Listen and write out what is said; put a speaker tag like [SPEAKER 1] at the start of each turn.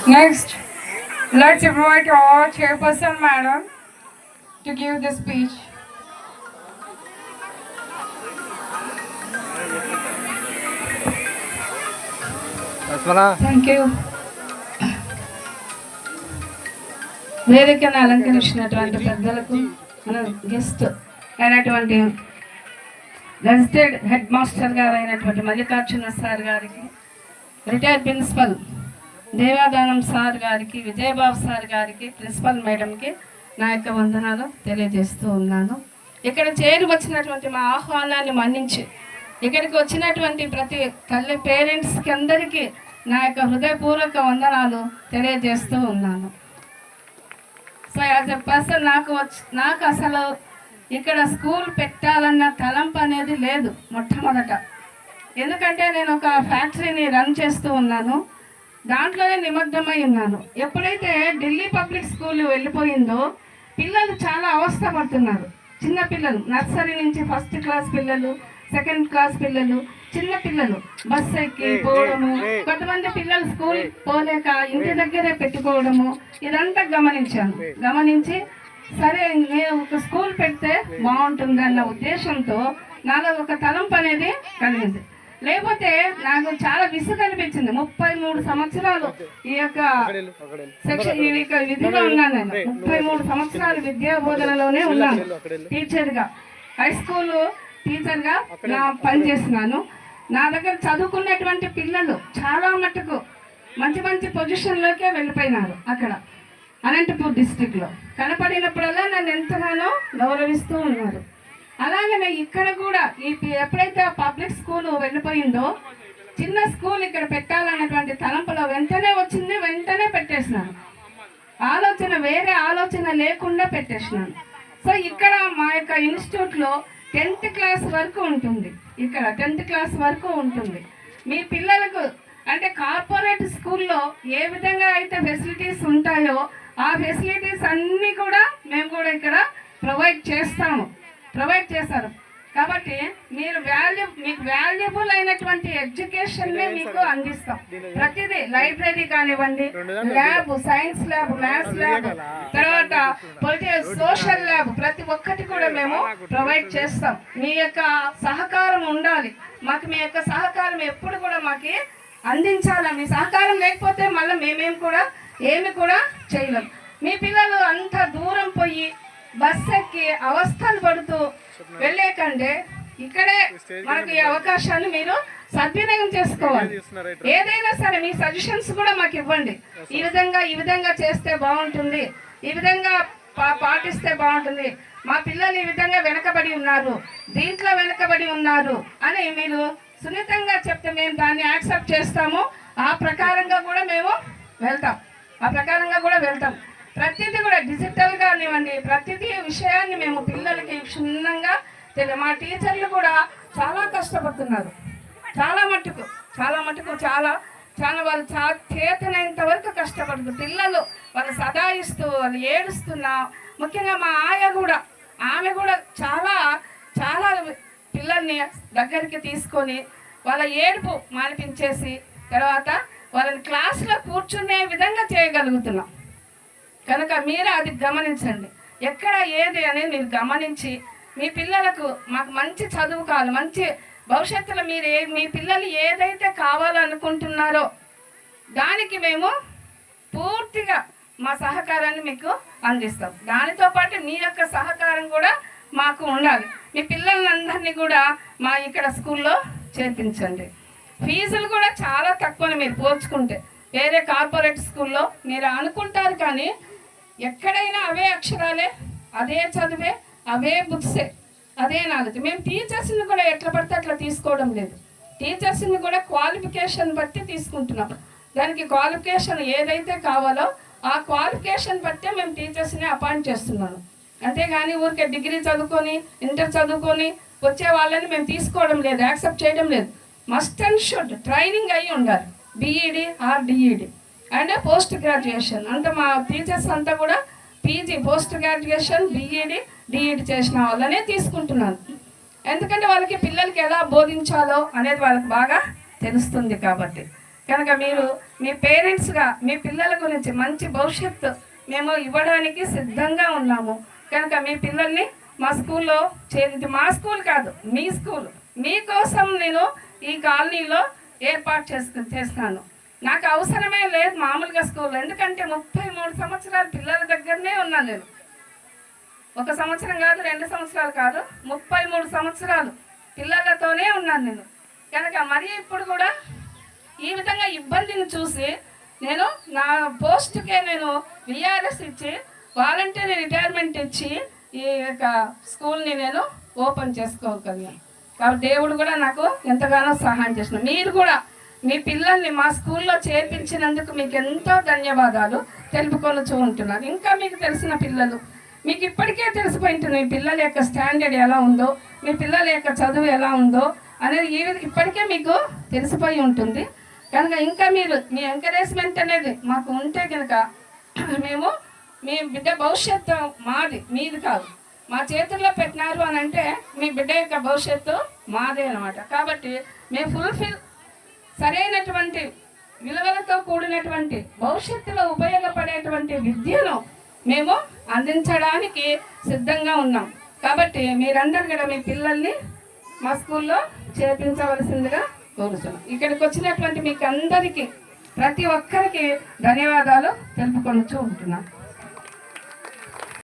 [SPEAKER 1] Next, let's invite our chairperson, madam, to give the speech.
[SPEAKER 2] Thank you. వేదికను అలంకరించినటువంటి పెద్దలకు, మన guest అయినటువంటి గెస్టెడ్ head master గారు అయినటువంటి మల్లికార్జున సార్ గారికి, రిటైర్డ్ ప్రిన్సిపల్ దేవాదానం సార్ గారికి, విజయబాబు సార్ గారికి, ప్రిన్సిపల్ మేడంకి నా యొక్క వందనాలు తెలియజేస్తూ ఉన్నాను. ఇక్కడ చేరి వచ్చినటువంటి మా ఆహ్వానాన్ని మన్నించి ఇక్కడికి వచ్చినటువంటి ప్రతి తల్లి పేరెంట్స్కి అందరికీ నా యొక్క హృదయపూర్వక వందనాలు తెలియజేస్తూ ఉన్నాను. సో యాజ్ ఎ పర్సన్ నాకు అసలు ఇక్కడ స్కూల్ పెట్టాలన్న తలంపు అనేది లేదు మొట్టమొదట. ఎందుకంటే నేను ఒక ఫ్యాక్టరీని రన్ చేస్తూ ఉన్నాను, దాంట్లోనే నిమగ్నమై ఉన్నాను. ఎప్పుడైతే ఢిల్లీ పబ్లిక్ స్కూల్ వెళ్ళిపోయిందో పిల్లలు చాలా అవస్థపడుతున్నారు. చిన్న పిల్లలు, నర్సరీ నుంచి ఫస్ట్ క్లాస్ పిల్లలు, సెకండ్ క్లాస్ పిల్లలు, చిన్న పిల్లలు బస్సు ఎక్కి పోవడము, కొంతమంది పిల్లలు స్కూల్ పోలేక ఇంటి దగ్గరే పెట్టుకోవడము, ఇదంతా గమనించి సరే నేను ఒక స్కూల్ పెడితే బాగుంటుంది అన్న ఉద్దేశంతో నాలో ఒక తలంపు అనేది కలిగింది. లేకపోతే నాకు చాలా విసుగు అనిపించింది. 33 సంవత్సరాలు ఈ యొక్క సెక్షన్ ఈ యొక్క విధిలో ఉన్నాను. నేను 33 సంవత్సరాలు విద్యా బోధనలోనే ఉన్నాను. టీచర్గా, హై స్కూల్ టీచర్గా నా పనిచేస్తున్నాను. నా దగ్గర చదువుకున్నటువంటి పిల్లలు చాలా మటుకు మంచి మంచి పొజిషన్లోకే వెళ్ళిపోయినారు. అక్కడ అనంతపూర్ డిస్టిక్లో కనపడినప్పుడల్లా నన్ను ఎంతగానో గౌరవిస్తూ ఉన్నారు. అలాగనే ఇక్కడ కూడా ఎప్పుడైతే పబ్లిక్ స్కూల్ వెళ్ళిపోయిందో చిన్న స్కూల్ ఇక్కడ పెట్టాలన్నటువంటి తలంపులో వెంటనే వచ్చింది, వెంటనే పెట్టేసినాను. వేరే ఆలోచన లేకుండా పెట్టేసినాను. సో ఇక్కడ మా యొక్క ఇన్స్టిట్యూట్లో 10th క్లాస్ వరకు ఉంటుంది. ఇక్కడ 10th క్లాస్ వరకు ఉంటుంది. మీ పిల్లలకు అంటే కార్పొరేట్ స్కూల్లో ఏ విధంగా అయితే ఫెసిలిటీస్ ఉంటాయో ఆ ఫెసిలిటీస్ అన్నీ కూడా మేము కూడా ఇక్కడ ప్రొవైడ్ చేస్తారు. కాబట్టి మీకు వాల్యుబుల్ అయినటువంటి ఎడ్యుకేషన్ని మీకు అందిస్తాం. ప్రతిదీ లైబ్రరీ కానివ్వండి, lab, science lab, maths lab, తర్వాత సోషల్ ల్యాబ్, ప్రతి ఒక్కటి కూడా మేము ప్రొవైడ్ చేస్తాం. మీ యొక్క సహకారం ఉండాలి మాకు. మీ యొక్క సహకారం ఎప్పుడు కూడా మాకు అందించాలి. మీ సహకారం లేకపోతే మళ్ళీ ఏమి కూడా చేయలేం. మీ పిల్లలు అంత దూరం పోయి బస్ ఎక్కి అవస్థలు పడుతూ వెళ్ళే కంటే ఇక్కడే మనకు ఈ అవకాశాన్ని మీరు సద్వినియోగం చేసుకోవాలి. ఏదైనా సరే మీ సజెషన్స్ కూడా మాకు ఇవ్వండి. ఈ విధంగా చేస్తే బాగుంటుంది, ఈ విధంగా పాటిస్తే బాగుంటుంది, మా పిల్లలు ఈ విధంగా వెనకబడి ఉన్నారు, దీంట్లో వెనకబడి ఉన్నారు అని మీరు సున్నితంగా చెప్తే మేము దాన్ని యాక్సెప్ట్ చేస్తాము. ఆ ప్రకారంగా కూడా మేము వెళ్తాం. ప్రతిదీ కూడా డిజిటల్ కానివ్వండి, ప్రతిదీ విషయాన్ని మేము పిల్లలకి క్షుణ్ణంగా మా టీచర్లు కూడా చాలా కష్టపడుతున్నారు. చాలా మట్టుకు వాళ్ళు చేతనైనంత వరకు కష్టపడుతున్నారు. పిల్లలు వాళ్ళు సదాయిస్తూ వాళ్ళు ఏడుస్తున్నా, ముఖ్యంగా మా ఆమె కూడా చాలా పిల్లల్ని దగ్గరికి తీసుకొని వాళ్ళ ఏడుపు మానిపించేసి తర్వాత వాళ్ళని క్లాసులో కూర్చునే విధంగా చేయగలుగుతున్నాం. కనుక మీరు అది గమనించండి. ఎక్కడ ఏది అనేది మీరు గమనించి మీ పిల్లలకు మాకు మంచి చదువు కావాలి, మంచి భవిష్యత్తులో మీ పిల్లలు ఏదైతే కావాలనుకుంటున్నారో దానికి మేము పూర్తిగా మా సహకారాన్ని మీకు అందిస్తాం. దానితో పాటు మీ యొక్క సహకారం కూడా మాకు ఉండాలి. మీ పిల్లలందరినీ కూడా మా ఇక్కడ స్కూల్లో చేర్పించండి. ఫీజులు కూడా చాలా తక్కువని మీరు పోల్చుకుంటే వేరే కార్పొరేట్ స్కూల్లో మీరు అనుకుంటారు, కానీ ఎక్కడైనా అవే అక్షరాలే, అదే చదివే, అవే బుక్సే, అదే నాలెడ్జ్. మేము టీచర్స్ని కూడా ఎట్లా పడితే అట్లా తీసుకోవడం లేదు. టీచర్స్ని కూడా క్వాలిఫికేషన్ బట్టి తీసుకుంటున్నాం. దానికి క్వాలిఫికేషన్ ఏదైతే కావాలో ఆ క్వాలిఫికేషన్ బట్టే మేము టీచర్స్ని అపాయింట్ చేస్తున్నాను. అంతేగాని ఊరికే డిగ్రీ చదువుకొని ఇంటర్ చదువుకొని వచ్చే వాళ్ళని మేము తీసుకోవడం లేదు, యాక్సెప్ట్ చేయడం లేదు. మస్ట్ అండ్ షుడ్ ట్రైనింగ్ అయ్యి ఉండాలి, BEd or DEd and post graduation. అంటే మా టీచర్స్ అంతా కూడా PG, post graduation, BEd, DEd చేసిన వాళ్ళనే తీసుకుంటున్నాను. ఎందుకంటే వాళ్ళకి పిల్లలకి ఎలా బోధించాలో అనేది వాళ్ళకి బాగా తెలుస్తుంది కాబట్టి. కనుక మీరు మీ పేరెంట్స్గా మీ పిల్లల గురించి మంచి భవిష్యత్తు మేము ఇవ్వడానికి సిద్ధంగా ఉన్నాము. కనుక మీ పిల్లల్ని మా స్కూల్లో చేరి, మా స్కూల్ కాదు మీ స్కూల్, మీకోసం నేను ఈ కాలనీలో ఏర్పాటు చేస్తాను. నాకు అవసరమే లేదు మామూలుగా స్కూల్, ఎందుకంటే 33 సంవత్సరాల పిల్లల దగ్గరనే ఉన్నాను నేను. 1 సంవత్సరం కాదు, 2 సంవత్సరాలు కాదు, 33 సంవత్సరాలు పిల్లలతోనే ఉన్నాను నేను. కనుక మరి ఇప్పుడు కూడా ఈ విధంగా ఇబ్బందిని చూసి నేను నా పోస్ట్కే నేను విఆర్ఎస్ ఇచ్చి వాలంటీర్ రిటైర్మెంట్ ఇచ్చి ఈ యొక్క స్కూల్ని నేను ఓపెన్ చేసుకోగలిగాను. కాబట్టి దేవుడు కూడా నాకు ఎంతగానో సహాయం చేసిన. మీరు కూడా మీ పిల్లల్ని మా స్కూల్లో చేర్పించినందుకు మీకు ఎంతో ధన్యవాదాలు తెలుపుకొనుచూ ఉంటున్నారు. ఇంకా మీకు తెలిసిన పిల్లలు, మీకు ఇప్పటికే తెలిసిపోయింటుంది మీ పిల్లల యొక్క స్టాండర్డ్ ఎలా ఉందో, మీ పిల్లల యొక్క చదువు ఎలా ఉందో అనేది ఇప్పటికే మీకు తెలిసిపోయి ఉంటుంది. కనుక ఇంకా మీరు మీ ఎంకరేజ్మెంట్ అనేది మాకు ఉంటే కనుక మేము మీ బిడ్డ భవిష్యత్తు మాది, మీది కాదు, మా చేతుల్లో పెట్టినారు అని అంటే మీ బిడ్డ యొక్క భవిష్యత్తు మాదే అనమాట. కాబట్టి మేము ఫుల్ఫిల్ సరైనటువంటి విలువలతో కూడినటువంటి భవిష్యత్తులో ఉపయోగపడేటువంటి విద్యను మేము అందించడానికి సిద్ధంగా ఉన్నాం. కాబట్టి మీరందరూ కూడా మీ పిల్లల్ని మా స్కూల్లో చేర్పించవలసిందిగా కోరుతున్నాం. ఇక్కడికి వచ్చినటువంటి మీకు అందరికీ ప్రతి ఒక్కరికి ధన్యవాదాలు తెలుపుకొనుచూ ఉంటున్నాం.